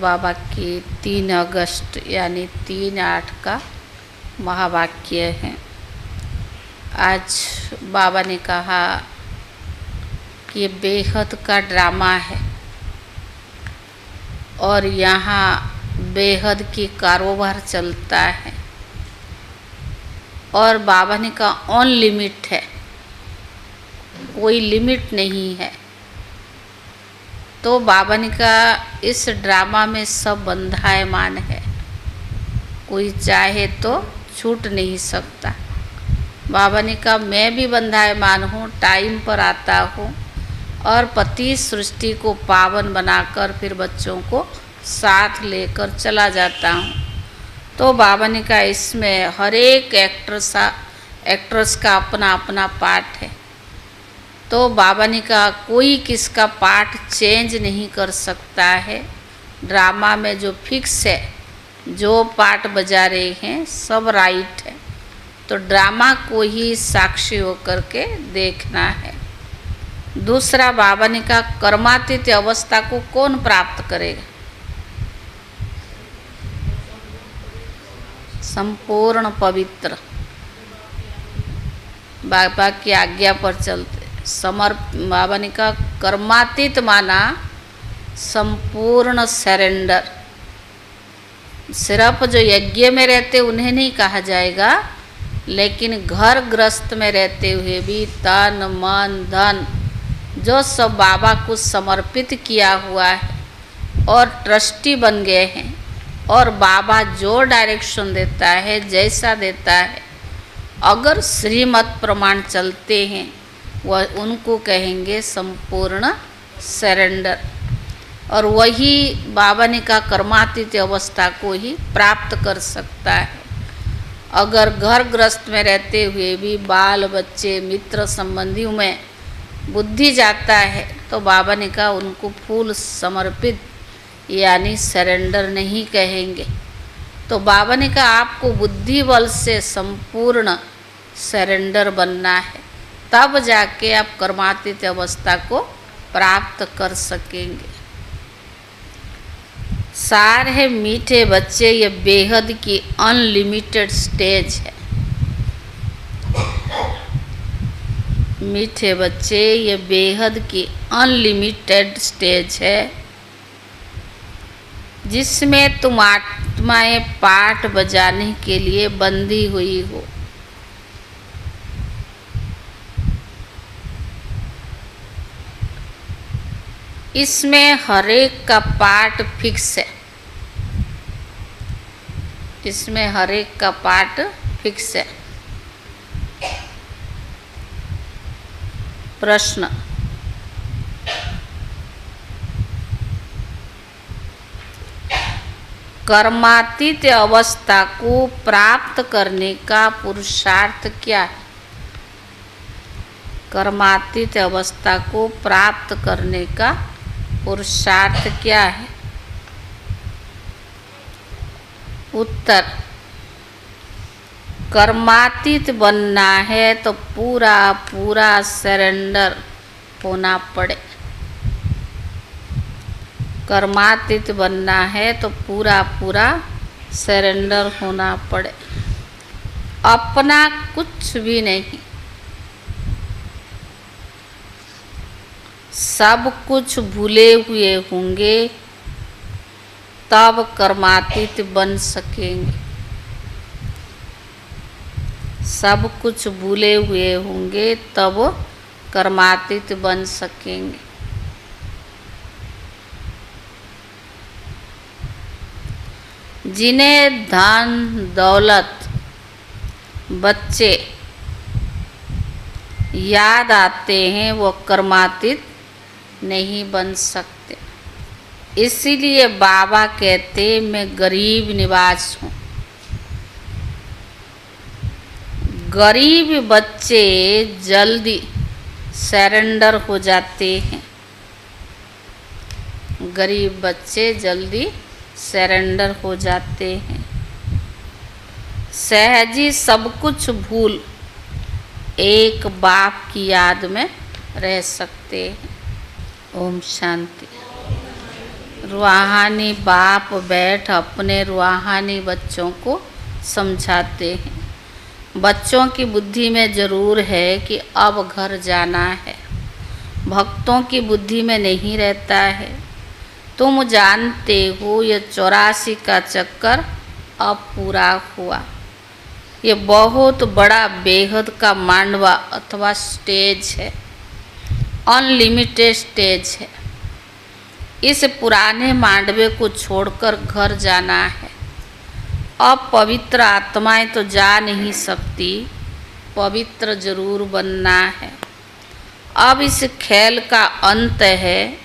बाबा की 3 अगस्त यानी 3/8 का महावाक्य है। आज बाबा ने कहा कि ये बेहद का ड्रामा है और यहाँ बेहद की कारोबार चलता है और बाबा ने कहा ऑन लिमिट है, कोई लिमिट नहीं है। तो बाबा ने कहा इस ड्रामा में सब बंधायमान है, कोई चाहे तो छूट नहीं सकता। बाबा ने कहा मैं भी बंधायमान हूँ, टाइम पर आता हूँ और पति सृष्टि को पावन बनाकर फिर बच्चों को साथ लेकर चला जाता हूँ। तो बाबा ने कहा इसमें हर एक एक्ट्रेस का अपना अपना पार्ट है। तो बाबा ने कहा कोई किसका पार्ट चेंज नहीं कर सकता है। ड्रामा में जो फिक्स है, जो पार्ट बजा रहे हैं सब राइट है। तो ड्रामा को ही साक्षी होकर के देखना है। दूसरा बाबा ने कहा कर्मातीत अवस्था को कौन प्राप्त करेगा? संपूर्ण पवित्र बाबा की आज्ञा पर चलते बाबा ने कहा कर्मातीत माना संपूर्ण सरेंडर। सिर्फ जो यज्ञ में रहते उन्हें नहीं कहा जाएगा, लेकिन घर गृहस्थ में रहते हुए भी तन मन धन जो सब बाबा को समर्पित किया हुआ है और ट्रस्टी बन गए हैं और बाबा जो डायरेक्शन देता है, जैसा देता है, अगर श्रीमत प्रमाण चलते हैं वह उनको कहेंगे संपूर्ण सरेंडर। और वही बाबा ने कहा कर्मातीत अवस्था को ही प्राप्त कर सकता है। अगर घर गृहस्थ में रहते हुए भी बाल बच्चे मित्र संबंधियों में बुद्धि जाता है तो बाबा ने कहा उनको फूल समर्पित यानी सरेंडर नहीं कहेंगे। तो बाबा ने कहा आपको बुद्धि बल से संपूर्ण सरेंडर बनना है, तब जाके आप कर्मातीत अवस्था को प्राप्त कर सकेंगे। सार है मीठे बच्चे, ये बेहद की अनलिमिटेड स्टेज है। मीठे बच्चे, ये बेहद की अनलिमिटेड स्टेज है जिसमें तुम आत्माएं पाठ बजाने के लिए बंधी हुई हो। इसमें हर एक का पार्ट फिक्स है। इसमें हर एक का पार्ट फिक्स है। प्रश्न, कर्मातीत अवस्था को प्राप्त करने का पुरुषार्थ क्या है? कर्मातीत अवस्था को प्राप्त करने का पुरुषार्थ क्या है? उत्तर, कर्मातीत बनना है तो पूरा पूरा सरेंडर होना पड़े। कर्मातीत बनना है तो पूरा पूरा सरेंडर होना पड़े, अपना कुछ भी नहीं। सब कुछ भूले हुए होंगे तब कर्मातीत बन सकेंगे। सब कुछ भूले हुए होंगे तब कर्मातीत बन सकेंगे। जिन्हें धन दौलत बच्चे याद आते हैं वो कर्मातीत नहीं बन सकते। इसीलिए बाबा कहते मैं गरीब निवास हूँ। गरीब बच्चे जल्दी सरेंडर हो जाते हैं। गरीब बच्चे जल्दी सरेंडर हो जाते हैं। सहजी सब कुछ भूल एक बाप की याद में रह सकते हैं। ओम शांति। रूहानी बाप बैठ अपने रूहानी बच्चों को समझाते हैं। बच्चों की बुद्धि में ज़रूर है कि अब घर जाना है, भक्तों की बुद्धि में नहीं रहता है। तुम जानते हो ये 84 का चक्कर अब पूरा हुआ। ये बहुत बड़ा बेहद का मांडवा अथवा स्टेज है, अनलिमिटेड स्टेज है। इस पुराने मांडवे को छोड़कर घर जाना है। अब पवित्र आत्माएं तो जा नहीं सकती, पवित्र जरूर बनना है। अब इस खेल का अंत है,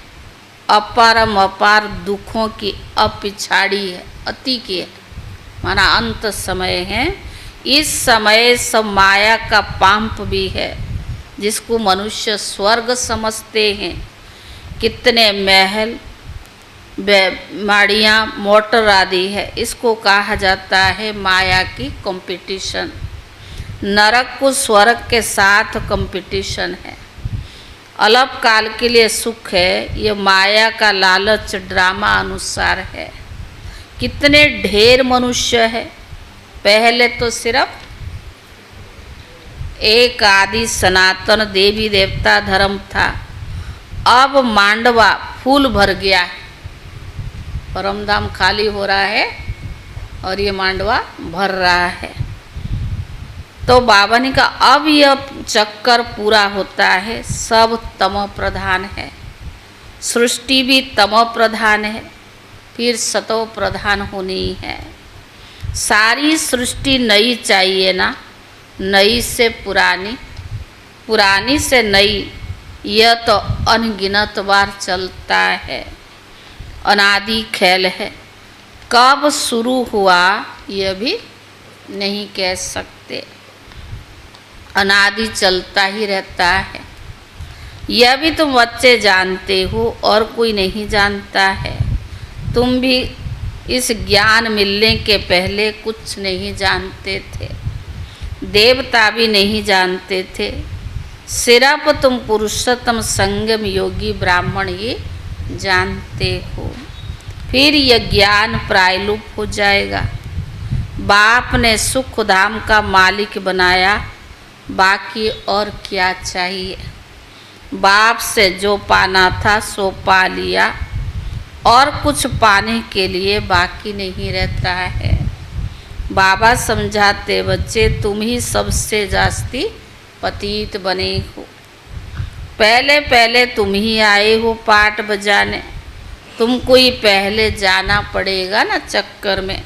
अपारम अपार दुखों की अब पिछाड़ी है, अति की है, माना अंत समय है। इस समय सब माया का पांप भी है, जिसको मनुष्य स्वर्ग समझते हैं। कितने महल माड़ियाँ मोटर आदि है, इसको कहा जाता है माया की कंपटीशन। नरक को स्वर्ग के साथ कंपटीशन है। अल्पकाल के लिए सुख है, ये माया का लालच ड्रामा अनुसार है। कितने ढेर मनुष्य है। पहले तो सिर्फ एक आदि सनातन देवी देवता धर्म था, अब मांडवा फूल भर गया है। परमधाम खाली हो रहा है और ये मांडवा भर रहा है। तो बाबा ने कहा अब यह चक्कर पूरा होता है। सब तमो प्रधान है, सृष्टि भी तमो प्रधान है, फिर सतो प्रधान होनी है। सारी सृष्टि नई चाहिए ना, नई से पुरानी, पुरानी से नई, यह तो अनगिनत बार चलता है। अनादि खेल है, कब शुरू हुआ यह भी नहीं कह सकते। अनादि चलता ही रहता है। यह भी तुम बच्चे जानते हो और कोई नहीं जानता है। तुम भी इस ज्ञान मिलने के पहले कुछ नहीं जानते थे, देवता भी नहीं जानते थे। सिर्फ तुम पुरुषोत्तम संगम योगी ब्राह्मण ये जानते हो। फिर यह ज्ञान प्रायलुप्त हो जाएगा। बाप ने सुख धाम का मालिक बनाया, बाकी और क्या चाहिए। बाप से जो पाना था सो पा लिया, और कुछ पाने के लिए बाकी नहीं रहता है। बाबा समझाते बच्चे तुम ही सबसे जास्ती पतित बने हो। पहले पहले तुम ही आए हो पाट बजाने, तुमको ही पहले जाना पड़ेगा ना चक्कर में।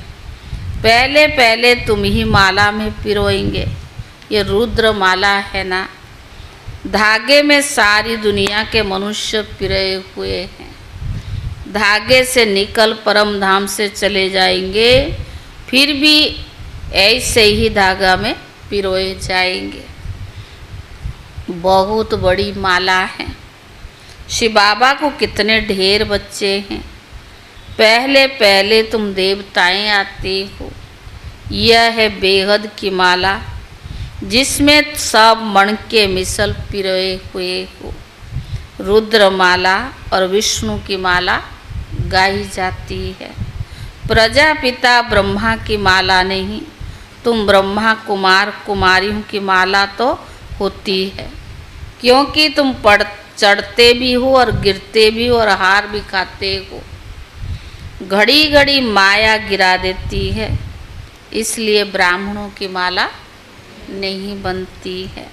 पहले पहले तुम ही माला में पिरोएंगे। ये रुद्र माला है ना, धागे में सारी दुनिया के मनुष्य पिरोए हुए हैं। धागे से निकल परम धाम से चले जाएंगे, फिर भी ऐसे ही धागा में पिरोए जाएंगे। बहुत बड़ी माला है। शिव बाबा को कितने ढेर बच्चे हैं। पहले पहले तुम देवताएं आते हो। यह है बेहद की माला, जिसमें सब मण के मिसल पिरोए हुए हो। रुद्र माला और विष्णु की माला गाई जाती है। प्रजापिता ब्रह्मा की माला नहीं, तुम ब्रह्मा कुमार कुमारियों की माला तो होती है, क्योंकि तुम चढ़ते भी हो और गिरते भी हो और हार भी खाते हो। घड़ी घड़ी माया गिरा देती है, इसलिए ब्राह्मणों की माला नहीं बनती है।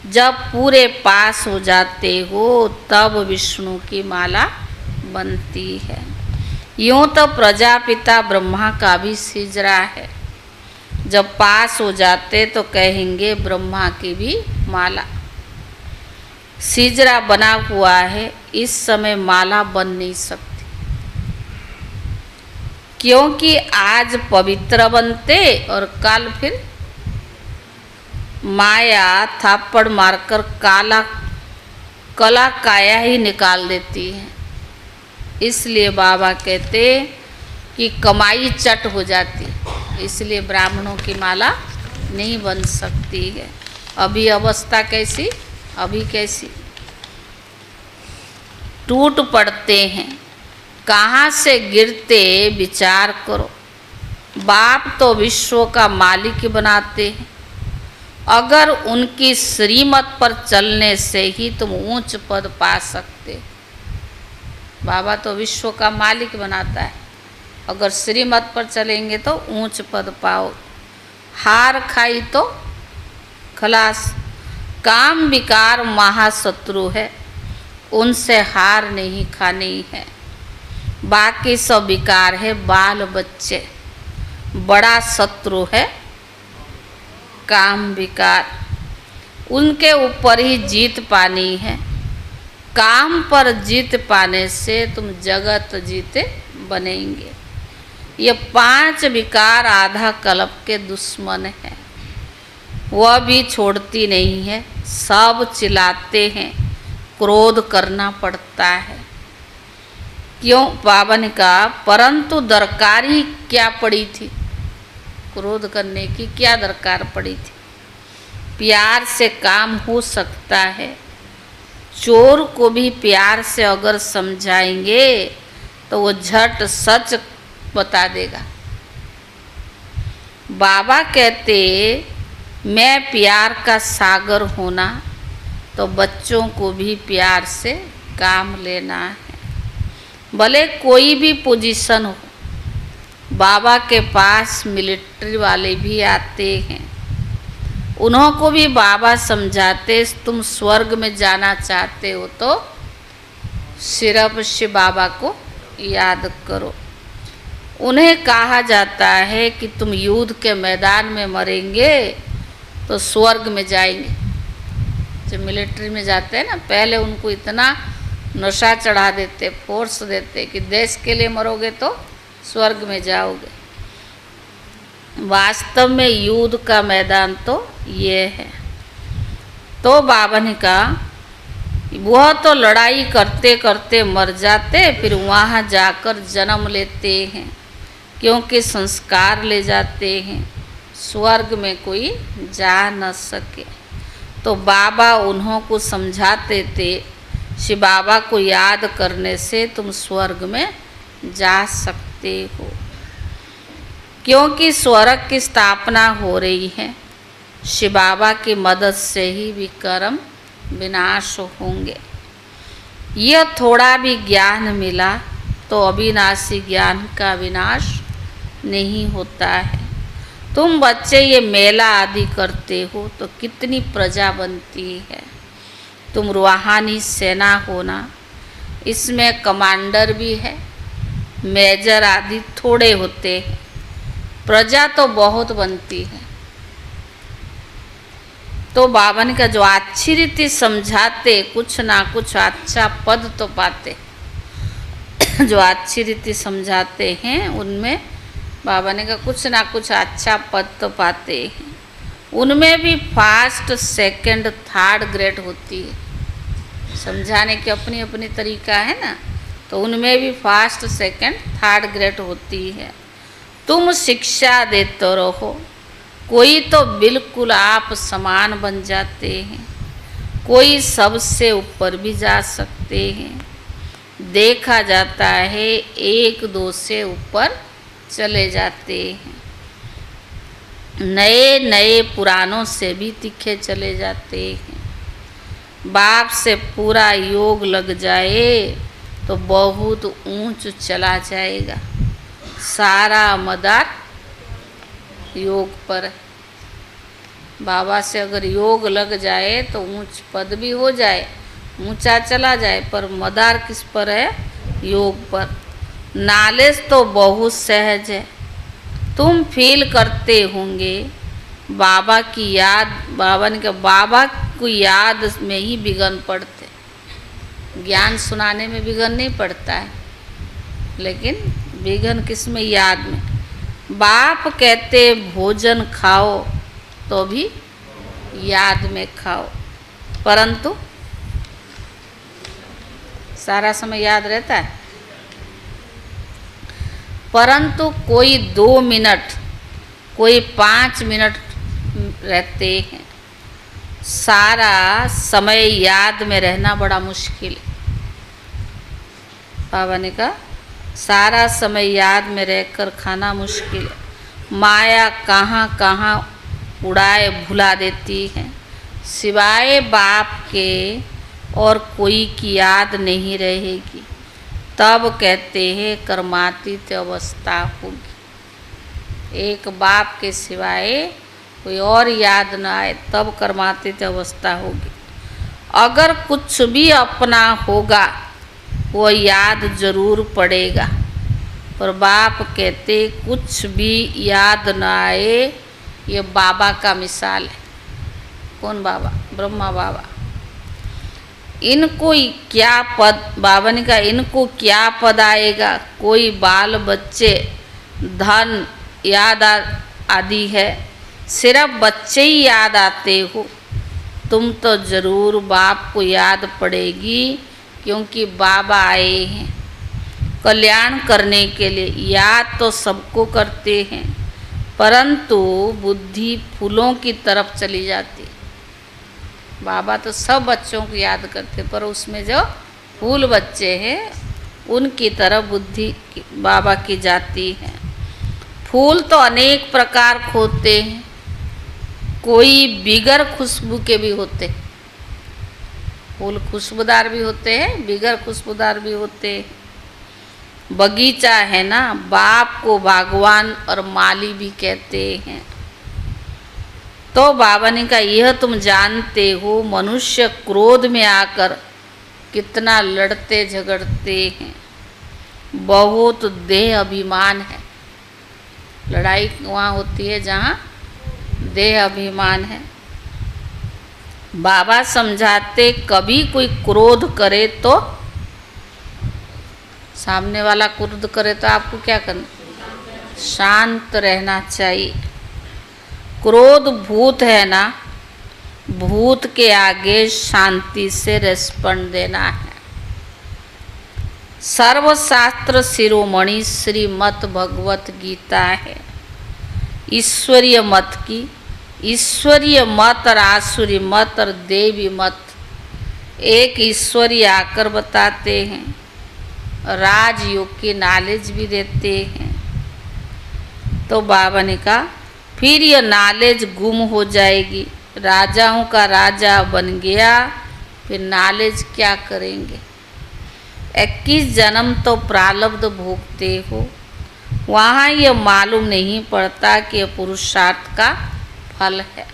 जब पूरे पास हो जाते हो तब विष्णु की माला बनती है। यूँ तो प्रजापिता ब्रह्मा का भी सिजरा है। जब पास हो जाते तो कहेंगे ब्रह्मा की भी माला। सिजरा बना हुआ है, इस समय माला बन नहीं सकती, क्योंकि आज पवित्र बनते और कल फिर माया थापड़ मारकर कला काया ही निकाल देती है। इसलिए बाबा कहते कि कमाई चट हो जाती, इसलिए ब्राह्मणों की माला नहीं बन सकती है। अभी अवस्था कैसी, अभी कैसी, टूट पड़ते हैं। कहाँ से गिरते विचार करो। बाप तो विश्व का मालिक बनाते हैं। अगर उनकी श्रीमत पर चलने से ही तुम ऊंच पद पा सकते। बाबा तो विश्व का मालिक बनाता है, अगर श्रीमत पर चलेंगे तो ऊंच पद पाओ। हार खाई तो खलास। काम विकार महाशत्रु है, उनसे हार नहीं खानी है। बाकी सब विकार है बाल बच्चे, बड़ा शत्रु है काम विकार। उनके ऊपर ही जीत पानी है। काम पर जीत पाने से तुम जगत जीते बनेंगे। ये 5 विकार आधा कल्प के दुश्मन हैं, वह भी छोड़ती नहीं है। सब चिल्लाते हैं, क्रोध करना पड़ता है। क्यों बाबा ने कहा, परंतु दरकार ही क्या पड़ी थी? क्रोध करने की क्या दरकार पड़ी थी? प्यार से काम हो सकता है। चोर को भी प्यार से अगर समझाएंगे तो वो झट सच बता देगा। बाबा कहते मैं प्यार का सागर होना, तो बच्चों को भी प्यार से काम लेना है। भले कोई भी पोजीशन हो, बाबा के पास मिलिट्री वाले भी आते हैं, उन्हों को भी बाबा समझाते तुम स्वर्ग में जाना चाहते हो तो सिर्फ शिव बाबा को याद करो। उन्हें कहा जाता है कि तुम युद्ध के मैदान में मरेंगे तो स्वर्ग में जाएंगे। जब मिलिट्री में जाते हैं ना, पहले उनको इतना नशा चढ़ा देते, फोर्स देते कि देश के लिए मरोगे तो स्वर्ग में जाओगे। वास्तव में युद्ध का मैदान तो ये है। तो बाबा ने कहा वह तो लड़ाई करते करते मर जाते, फिर वहाँ जाकर जन्म लेते हैं, क्योंकि संस्कार ले जाते हैं। स्वर्ग में कोई जा न सके। तो बाबा उन्हों को समझाते थे, शिव बाबा को याद करने से तुम स्वर्ग में जा सकते हो, क्योंकि स्वर्ग की स्थापना हो रही है। शिव बाबा की मदद से ही विक्रम विनाश होंगे। यह थोड़ा भी ज्ञान मिला तो अविनाशी ज्ञान का विनाश नहीं होता है। तुम बच्चे ये मेला आदि करते हो तो कितनी प्रजा बनती है। तुम रूहानी सेना होना, इसमें कमांडर भी है, मेजर आदि थोड़े होते हैं, प्रजा तो बहुत बनती है। तो बाबा ने कहा जो अच्छी रीति समझाते कुछ ना कुछ अच्छा पद तो पाते। जो अच्छी रीति समझाते हैं उनमें बाबा ने कहा कुछ ना कुछ अच्छा पद तो पाते हैं। उनमें भी फर्स्ट सेकंड थर्ड ग्रेड होती है। समझाने की अपनी अपनी तरीका है ना, तो उनमें भी फर्स्ट सेकंड थर्ड ग्रेड होती है। तुम शिक्षा देते रहो, कोई तो बिल्कुल आप समान बन जाते हैं, कोई सबसे ऊपर भी जा सकते हैं। देखा जाता है 1-2 से ऊपर चले जाते हैं, नए नए पुरानों से भी तीखे चले जाते हैं। बाप से पूरा योग लग जाए तो बहुत ऊंच चला जाएगा। सारा मदार योग पर। बाबा से अगर योग लग जाए तो ऊंच पद भी हो जाए, ऊंचा चला जाए, पर मदार किस पर है? योग पर। नॉलेज तो बहुत सहज है। तुम फील करते होंगे बाबा की याद, बाबा ने कहा बाबा को याद में ही विघ्न पड़ते। ज्ञान सुनाने में विघ्न नहीं पड़ता है, लेकिन विघ्न किस में? याद में। बाप कहते भोजन खाओ तो भी याद में खाओ, परंतु सारा समय याद रहता है, परंतु कोई 2 मिनट, कोई 5 मिनट रहते हैं। सारा समय याद में रहना बड़ा मुश्किल है। बाबा ने कहा सारा समय याद में रहकर खाना मुश्किल है। माया कहाँ कहाँ उड़ाए भुला देती है। सिवाय बाप के और कोई की याद नहीं रहेगी, तब कहते हैं कर्मातीत अवस्था होगी। एक बाप के सिवाय कोई और याद न आए तब कर्मातीत अवस्था होगी। अगर कुछ भी अपना होगा वो याद जरूर पड़ेगा, पर बाप कहते कुछ भी याद न आए। ये बाबा का मिसाल है। कौन बाबा? ब्रह्मा बाबा। इनको क्या पद, बाबा ने कहा इनको क्या पद आएगा? कोई बाल बच्चे धन याद आदि है, सिर्फ बच्चे ही याद आते हो। तुम तो जरूर बाप को याद पड़ेगी, क्योंकि बाबा आए हैं कल्याण करने के लिए। याद तो सबको करते हैं, परंतु बुद्धि फूलों की तरफ चली जाती। बाबा तो सब बच्चों को याद करते, पर उसमें जो फूल बच्चे हैं उनकी तरफ बुद्धि बाबा की जाती है। फूल तो अनेक प्रकार के होते हैं, कोई बिगर खुशबू के भी होते। फूल खुशबूदार भी होते हैं, बिगर खुशबूदार भी होते हैं। बगीचा है ना, बाप को भगवान और माली भी कहते हैं। तो बाबा ने कहा यह तुम जानते हो मनुष्य क्रोध में आकर कितना लड़ते झगड़ते हैं। बहुत देह अभिमान है। लड़ाई वहाँ होती है जहाँ देह अभिमान है। बाबा समझाते कभी कोई क्रोध करे तो, सामने वाला क्रोध करे तो आपको क्या करना? शांत रहना चाहिए। क्रोध भूत है ना, भूत के आगे शांति से रिस्पॉन्ड देना है। सर्वशास्त्र शिरोमणि श्रीमद् भगवत गीता है ईश्वरीय मत की। ईश्वरीय मत और आसुरी मत और देवी मत, एक ईश्वरी आकर बताते हैं, राजयोग की नॉलेज भी देते हैं। तो बाबा ने कहा फिर यह नॉलेज गुम हो जाएगी। राजाओं का राजा बन गया, फिर नॉलेज क्या करेंगे? 21 जन्म तो प्रारब्ध भोगते हो, वहाँ यह मालूम नहीं पड़ता कि यह पुरुषार्थ का फल है।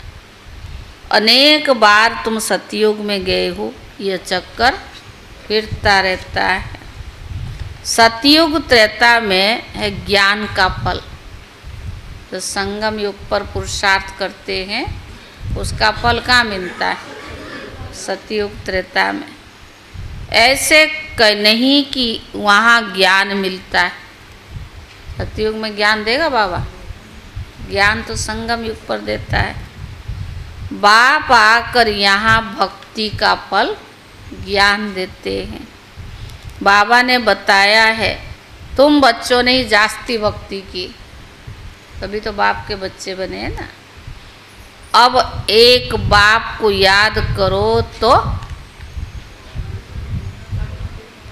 अनेक बार तुम सतयुग में गए हो, यह चक्कर फिरता रहता है। सतयुग त्रेता में है ज्ञान का फल। जो संगम युग पर पुरुषार्थ करते हैं उसका फल कहाँ मिलता है? सतयुग त्रेता में। ऐसे नहीं कि वहाँ ज्ञान मिलता है। सतयुग में ज्ञान देगा बाबा? ज्ञान तो संगम युग पर देता है। बाप आकर यहाँ भक्ति का फल ज्ञान देते हैं। बाबा ने बताया है तुम बच्चों ने ही जास्ती भक्ति की, तभी तो बाप के बच्चे बने हैं ना। अब एक बाप को याद करो तो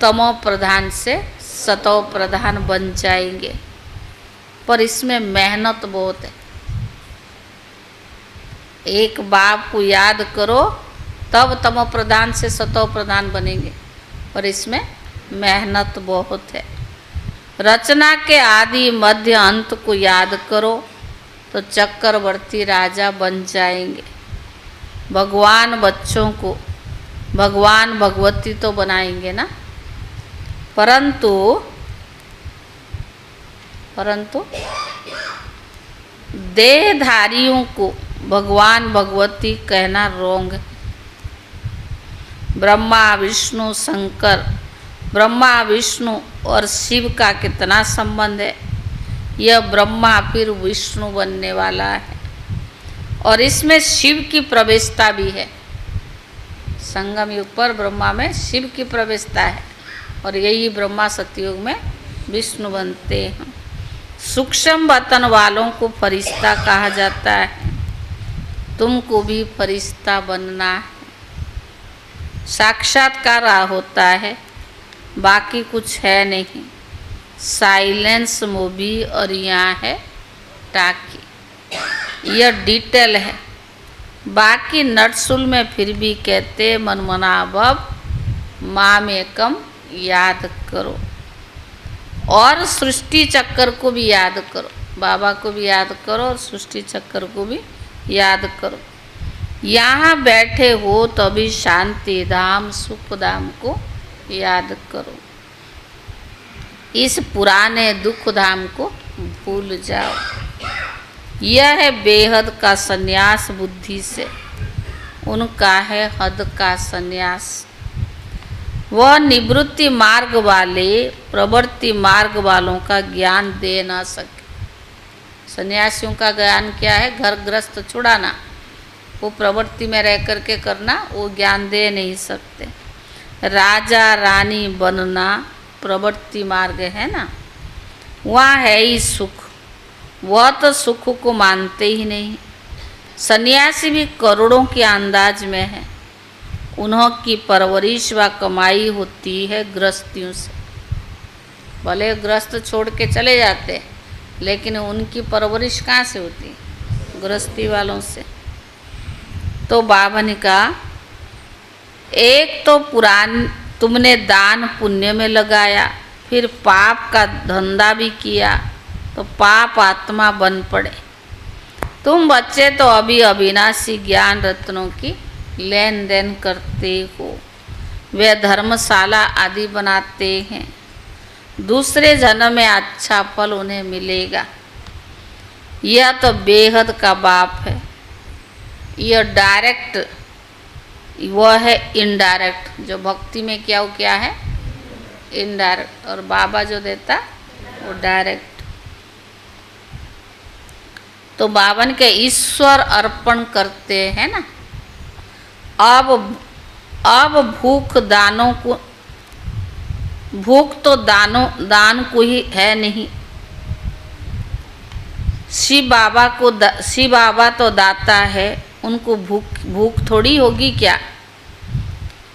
तमो प्रधान से सतो प्रधान बन जाएंगे, पर इसमें मेहनत बहुत है। एक बाप को याद करो तब तमो प्रधान से सतो प्रधान बनेंगे, पर इसमें मेहनत बहुत है। रचना के आदि मध्य अंत को याद करो तो चक्रवर्ती राजा बन जाएंगे। भगवान बच्चों को भगवान भगवती तो बनाएंगे ना, परंतु देहधारियों को भगवान भगवती कहना रोंग है। ब्रह्मा विष्णु शंकर, ब्रह्मा विष्णु और शिव का कितना संबंध है? यह ब्रह्मा फिर विष्णु बनने वाला है, और इसमें शिव की प्रवेशता भी है। संगम युग पर ब्रह्मा में शिव की प्रवेशता है, और यही ब्रह्मा सतयुग में विष्णु बनते हैं। सूक्ष्म वतन वालों को फरिश्ता कहा जाता है। तुमको भी फरिश्ता बनना है। साक्षात्कार होता है, बाकी कुछ है नहीं। साइलेंस मूवी और यहाँ है टाकी। यह डिटेल है। बाकी नटसुल में फिर भी कहते मनमना भव माम एकम याद करो, और सृष्टि चक्कर को भी याद करो। बाबा को भी याद करो और सृष्टि चक्कर को भी याद करो। यहाँ बैठे हो तो अभी शांति धाम सुख धाम को याद करो। इस पुराने दुख धाम को भूल जाओ। यह है बेहद का संन्यास बुद्धि से, उनका है हद का संन्यास। वह निवृत्ति मार्ग वाले प्रवृत्ति मार्ग वालों का ज्ञान दे न सके। सन्यासियों का ज्ञान क्या है? घर ग्रस्त छुड़ाना। वो प्रवृत्ति में रह करके करना, वो ज्ञान दे नहीं सकते। राजा रानी बनना प्रवृत्ति मार्ग है ना, वहाँ है ही सुख। वह तो सुख को मानते ही नहीं। सन्यासी भी करोड़ों के अंदाज में है। उन्हों की परवरिश व कमाई होती है गृहस्थियों से। भले गृहस्थ छोड़ के चले जाते, लेकिन उनकी परवरिश कहाँ से होती? गृहस्थी वालों से। तो बाबा ने कहा, एक तो पुरान तुमने दान पुण्य में लगाया, फिर पाप का धंधा भी किया, तो पाप आत्मा बन पड़े। तुम बच्चे तो अभी अविनाशी ज्ञान रत्नों की लेन देन करते हो। वे धर्मशाला आदि बनाते हैं। दूसरे जन्म में अच्छा फल उन्हें मिलेगा। यह तो बेहद का बाप है। यह डायरेक्ट, वह है इनडायरेक्ट। जो भक्ति में क्या वो क्या है? इनडायरेक्ट। और बाबा जो देता वो डायरेक्ट। तो बावन के ईश्वर अर्पण करते हैं ना। अब भूख दानों को, भूख तो दान को ही है नहीं। शिव बाबा तो दाता है, उनको भूख थोड़ी होगी क्या?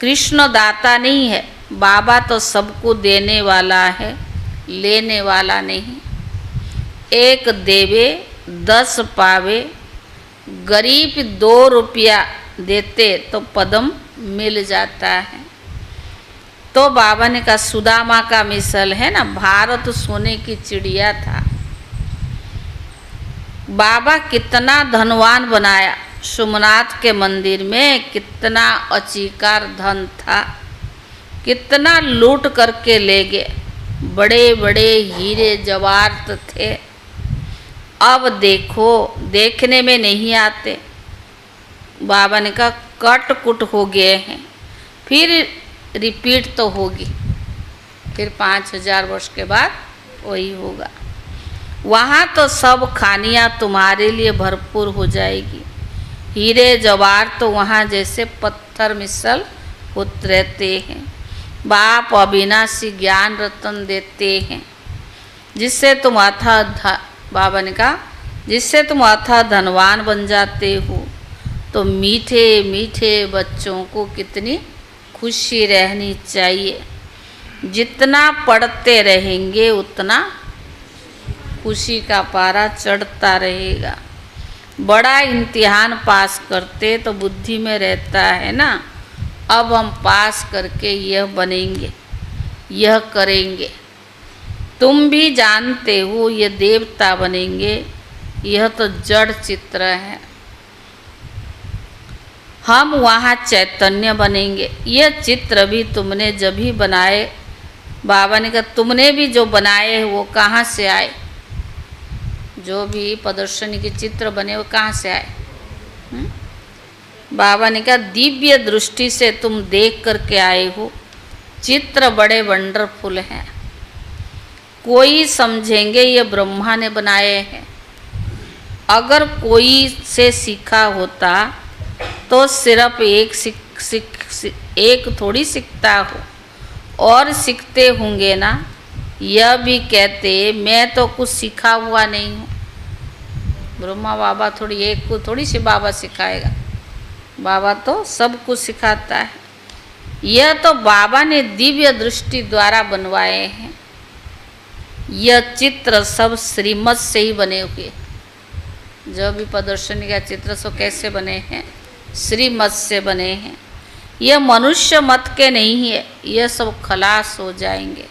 कृष्ण दाता नहीं है, बाबा तो सबको देने वाला है, लेने वाला नहीं। एक देवे 10 पावे, गरीब 2 रुपया देते तो पदम मिल जाता है। तो बाबा ने कहा, सुदामा का मिसल है ना, भारत सोने की चिड़िया था। बाबा कितना धनवान बनाया। सोमनाथ के मंदिर में कितना अचिकार धन था, कितना लूट करके ले गए। बड़े बड़े हीरे जवाहरात थे। अब देखो, देखने में नहीं आते। बाबा ने कहा, कट कुट हो गए हैं, फिर रिपीट तो होगी। फिर 5000 वर्ष के बाद वही होगा। वहाँ तो सब खानियाँ तुम्हारे लिए भरपूर हो जाएगी। हीरे जवाहर तो वहाँ जैसे पत्थर मिसल होते रहते हैं। बाप अविनाशी ज्ञान रत्न देते हैं, जिससे तुम बाबा ने कहा, जिससे तुम अथाह धनवान बन जाते हो। तो मीठे मीठे बच्चों को कितनी खुशी रहनी चाहिए। जितना पढ़ते रहेंगे उतना खुशी का पारा चढ़ता रहेगा। बड़ा इम्तिहान पास करते तो बुद्धि में रहता है ना, अब हम पास करके यह बनेंगे, यह करेंगे। तुम भी जानते हो ये देवता बनेंगे, यह तो जड़ चित्र है। हम वहाँ चैतन्य बनेंगे। यह चित्र भी तुमने जब भी बनाए, बाबा ने कहा, तुमने भी जो बनाए वो कहाँ से आए? जो भी प्रदर्शनी के चित्र बने वो कहाँ से आए? बाबा ने कहा, दिव्य दृष्टि से तुम देख करके आए हो। चित्र बड़े वंडरफुल हैं। कोई समझेंगे ये ब्रह्मा ने बनाए हैं। अगर कोई से सीखा होता तो सिर्फ एक थोड़ी सीखता हो, और सीखते होंगे ना। यह भी कहते मैं तो कुछ सीखा हुआ नहीं हूँ। ब्रह्मा बाबा थोड़ी एक को थोड़ी सी बाबा सिखाएगा, बाबा तो सब कुछ सिखाता है। यह तो बाबा ने दिव्य दृष्टि द्वारा बनवाए हैं। यह चित्र सब श्रीमत से ही बने हुए, जो भी प्रदर्शनी का चित्र सो कैसे बने हैं, श्रीमत से बने हैं। यह मनुष्य मत के नहीं है, यह सब खलास हो जाएंगे,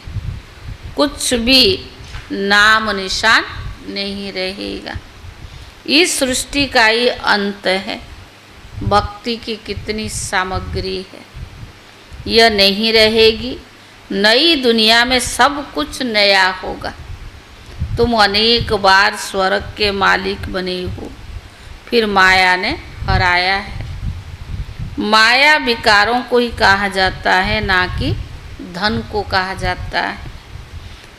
कुछ भी नाम निशान नहीं रहेगा। इस सृष्टि का ही अंत है। भक्ति की कितनी सामग्री है, यह नहीं रहेगी। नई दुनिया में सब कुछ नया होगा। तुम अनेक बार स्वर्ग के मालिक बने हो, फिर माया ने हराया है। माया विकारों को ही कहा जाता है, ना कि धन को कहा जाता है।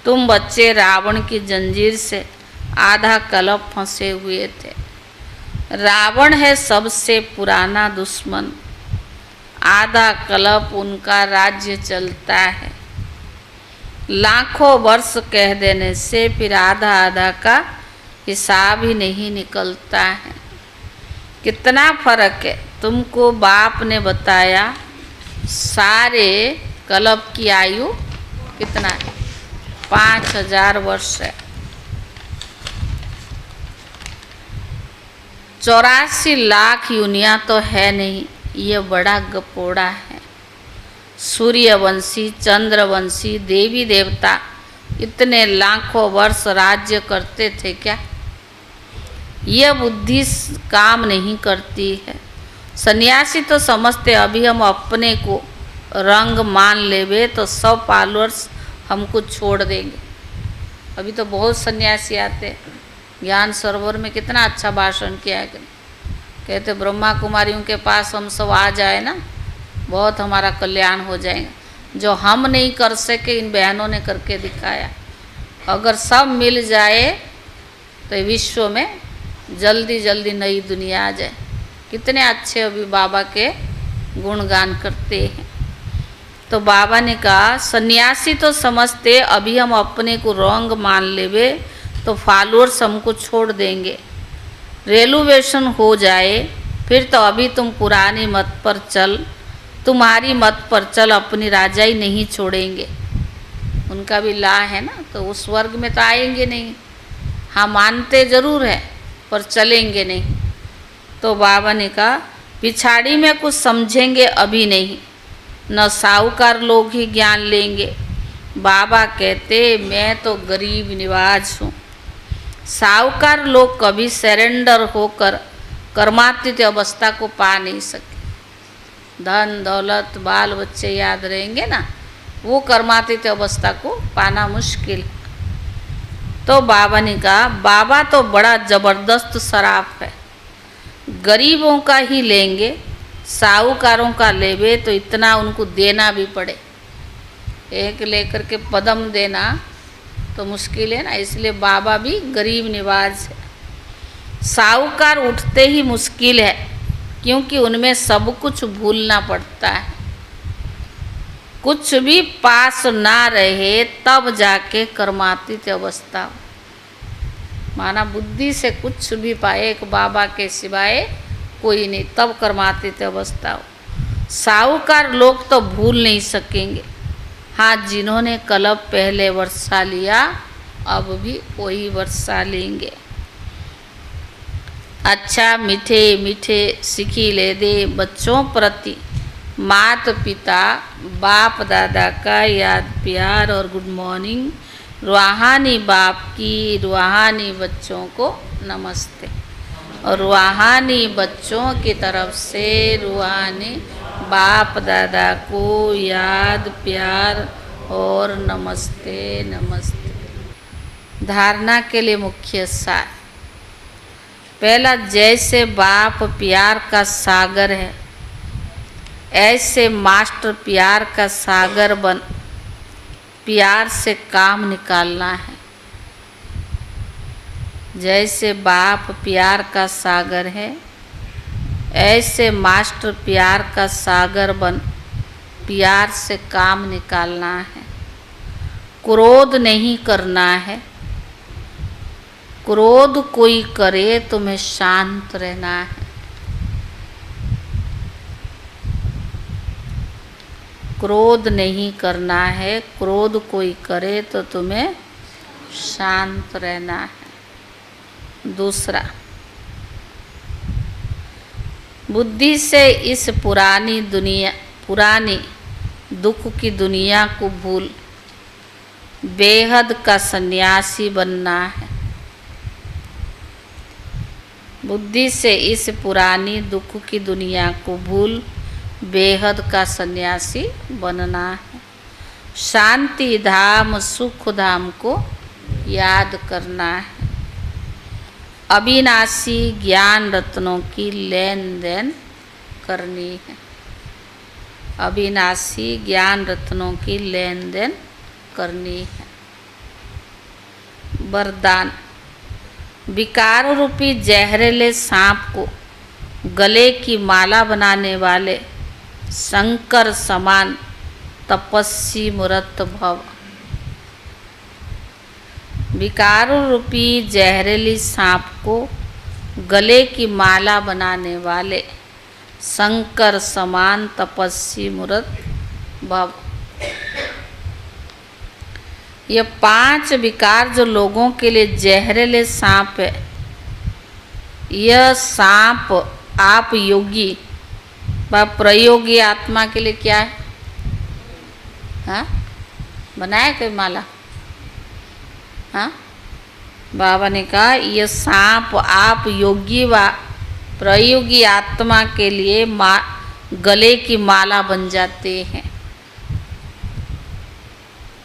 तुम बच्चे रावण की जंजीर से आधा कल्प फंसे हुए थे। रावण है सबसे पुराना दुश्मन। आधा कल्प उनका राज्य चलता है। लाखों वर्ष कह देने से फिर आधा आधा का हिसाब ही नहीं निकलता है। कितना फर्क है। तुमको बाप ने बताया सारे कल्प की आयु कितना है, 5000 वर्ष है। 84 लाख यूनिया तो है नहीं, ये बड़ा गपोड़ा है। सूर्यवंशी, चंद्रवंशी, देवी देवता इतने लाखों वर्ष राज्य करते थे क्या? यह बुद्धि काम नहीं करती है। सन्यासी तो समझते अभी हम अपने को रंग मान लेवे तो सब फॉलोअर्स हमको छोड़ देंगे। अभी तो बहुत सन्यासी आते हैं। ज्ञान सरोवर में कितना अच्छा भाषण किया है। कहते ब्रह्मा कुमारियों के पास हम सब आ जाए ना, बहुत हमारा कल्याण हो जाएगा। जो हम नहीं कर सके इन बहनों ने करके दिखाया। अगर सब मिल जाए तो विश्व में जल्दी जल्दी नई दुनिया आ जाए। कितने अच्छे अभी बाबा के गुणगान करते हैं। तो बाबा ने कहा सन्यासी तो समझते अभी हम अपने को रंग मान लेवे तो फॉलोअर्स हमको छोड़ देंगे। रेलुवेशन हो जाए फिर तो अभी तुम पुरानी मत पर चल, तुम्हारी मत पर चल, अपनी राजाई नहीं छोड़ेंगे। उनका भी ला है ना, तो उस वर्ग में तो आएंगे नहीं। हाँ मानते ज़रूर है पर चलेंगे नहीं। तो बाबा ने कहा पिछाड़ी में कुछ समझेंगे अभी नहीं, न साहूकार लोग ही ज्ञान लेंगे। बाबा कहते मैं तो गरीब निवाज हूँ। साहूकार लोग कभी सरेंडर होकर कर्मातीत अवस्था को पा नहीं सके। धन दौलत बाल बच्चे याद रहेंगे ना, वो कर्मातीत अवस्था को पाना मुश्किल। तो बाबा ने कहा बाबा तो बड़ा ज़बरदस्त शराफ है। गरीबों का ही लेंगे, साहूकारों का लेवे तो इतना उनको देना भी पड़े। एक लेकर के पदम देना तो मुश्किल है ना, इसलिए बाबा भी गरीब निवाज है। साहूकार उठते ही मुश्किल है क्योंकि उनमें सब कुछ भूलना पड़ता है। कुछ भी पास ना रहे तब जाके कर्मातीत अवस्था हो। माना बुद्धि से कुछ भी पाए एक बाबा के सिवाय कोई नहीं, तब कर्मातीत अवस्था हो। साहूकार लोग तो भूल नहीं सकेंगे। हाँ जिन्होंने कल्प पहले वर्षा लिया अब भी वही वर्षा लेंगे। अच्छा मीठे मीठे सीखी ले दे बच्चों प्रति मात पिता बाप दादा का याद प्यार और गुड मॉर्निंग। रूहानी बाप की रूहानी बच्चों को नमस्ते। और रूहानी बच्चों की तरफ से रूहानी बाप दादा को याद प्यार और नमस्ते नमस्ते। धारणा के लिए मुख्य सार। पहला, जैसे बाप प्यार का सागर है ऐसे मास्टर प्यार का सागर बन प्यार से काम निकालना है। जैसे बाप प्यार का सागर है ऐसे मास्टर प्यार का सागर बन प्यार से काम निकालना है। क्रोध नहीं करना है। क्रोध कोई करे तुम्हें शांत रहना है। क्रोध नहीं करना है। क्रोध कोई करे तो तुम्हें शांत रहना है। दूसरा, बुद्धि से इस पुरानी दुख की दुनिया को भूल बेहद का सन्यासी बनना है। बुद्धि से इस पुरानी दुख की दुनिया को भूल बेहद का सन्यासी बनना है। शांति धाम सुख धाम को याद करना है। अविनाशी ज्ञान रत्नों की लेन देन करनी है। अविनाशी ज्ञान रत्नों की लेन देन करनी है। वरदान, विकार रूपी जहरीले सांप को गले की माला बनाने वाले शंकर समान तपस्वी मूर्त भव। विकार रूपी जहरीली सांप को गले की माला बनाने वाले शंकर समान तपस्वी मूर्त भव। ये 5 विकार जो लोगों के लिए जहरीले सांप है, यह सांप आप योगी व प्रयोगी आत्मा के लिए क्या है? हाँ, बनाया कोई माला? हाँ, बाबा ने कहा यह सांप आप योगी व प्रयोगी आत्मा के लिए गले की माला बन जाते हैं।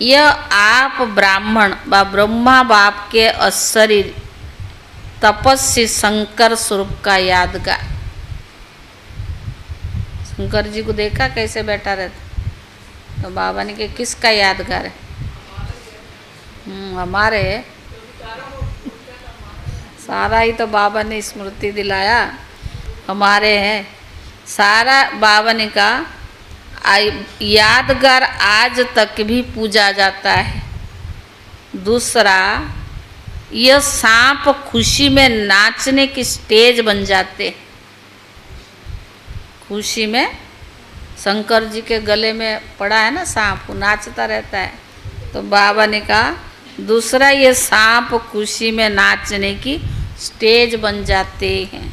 यह आप ब्राह्मण व ब्रह्मा बाप के अशरीर तपस्वी शंकर स्वरूप का यादगार। शंकर जी को देखा कैसे बैठा रहता, तो बाबा ने कहा किसका यादगार है? हमारे सारा ही तो बाबा ने स्मृति दिलाया, हमारे हैं सारा। बाबा ने कहा यादगार आज तक भी पूजा जाता है। दूसरा, यह सांप खुशी में नाचने की स्टेज बन जाते। खुशी में शंकर जी के गले में पड़ा है ना सांप, वो नाचता रहता है। तो बाबा ने कहा दूसरा, ये सांप खुशी में नाचने की स्टेज बन जाते हैं।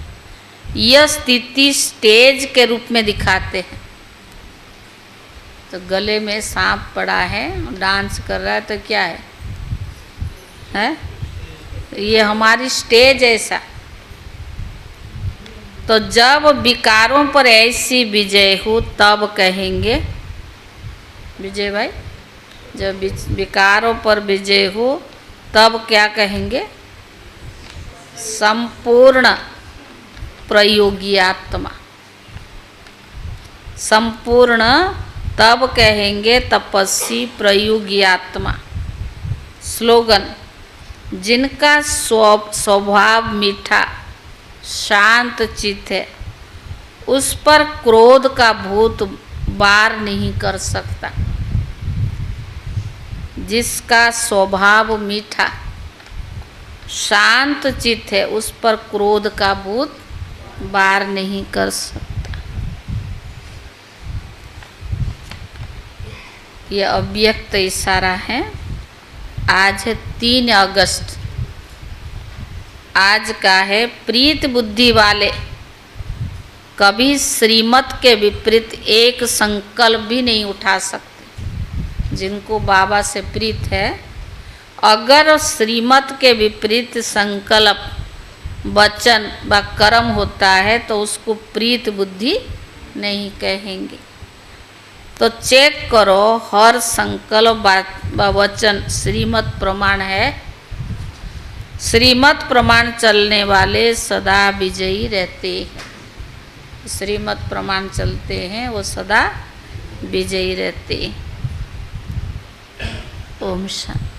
यह स्थिति स्टेज के रूप में दिखाते हैं। तो गले में सांप पड़ा है, डांस कर रहा है, तो क्या है? हैं? ये हमारी स्टेज ऐसा। तो जब विकारों पर ऐसी विजय हो तब कहेंगे, विजय भाई, जब विकारों पर विजय हो तब क्या कहेंगे? संपूर्ण प्रयोगी आत्मा। संपूर्ण तब कहेंगे तपस्वी प्रयोगी आत्मा। स्लोगन, जिनका स्वभाव मीठा शांत चित्त है, उस पर क्रोध का भूत वार नहीं कर सकता। जिसका स्वभाव मीठा शांत चित्त है, उस पर क्रोध का भूत वार नहीं कर सकता। यह अव्यक्त इशारा है। आज है 3 अगस्त। आज का है प्रीत बुद्धि वाले कभी श्रीमत के विपरीत एक संकल्प भी नहीं उठा सकते। जिनको बाबा से प्रीत है, अगर श्रीमत के विपरीत संकल्प वचन व कर्म होता है तो उसको प्रीत बुद्धि नहीं कहेंगे। तो चेक करो, हर संकल्प व वचन श्रीमत प्रमाण है। श्रीमत प्रमाण चलने वाले सदा विजयी रहते हैं। श्रीमत प्रमाण चलते हैं वो सदा विजयी रहते हैं। ओम शांति।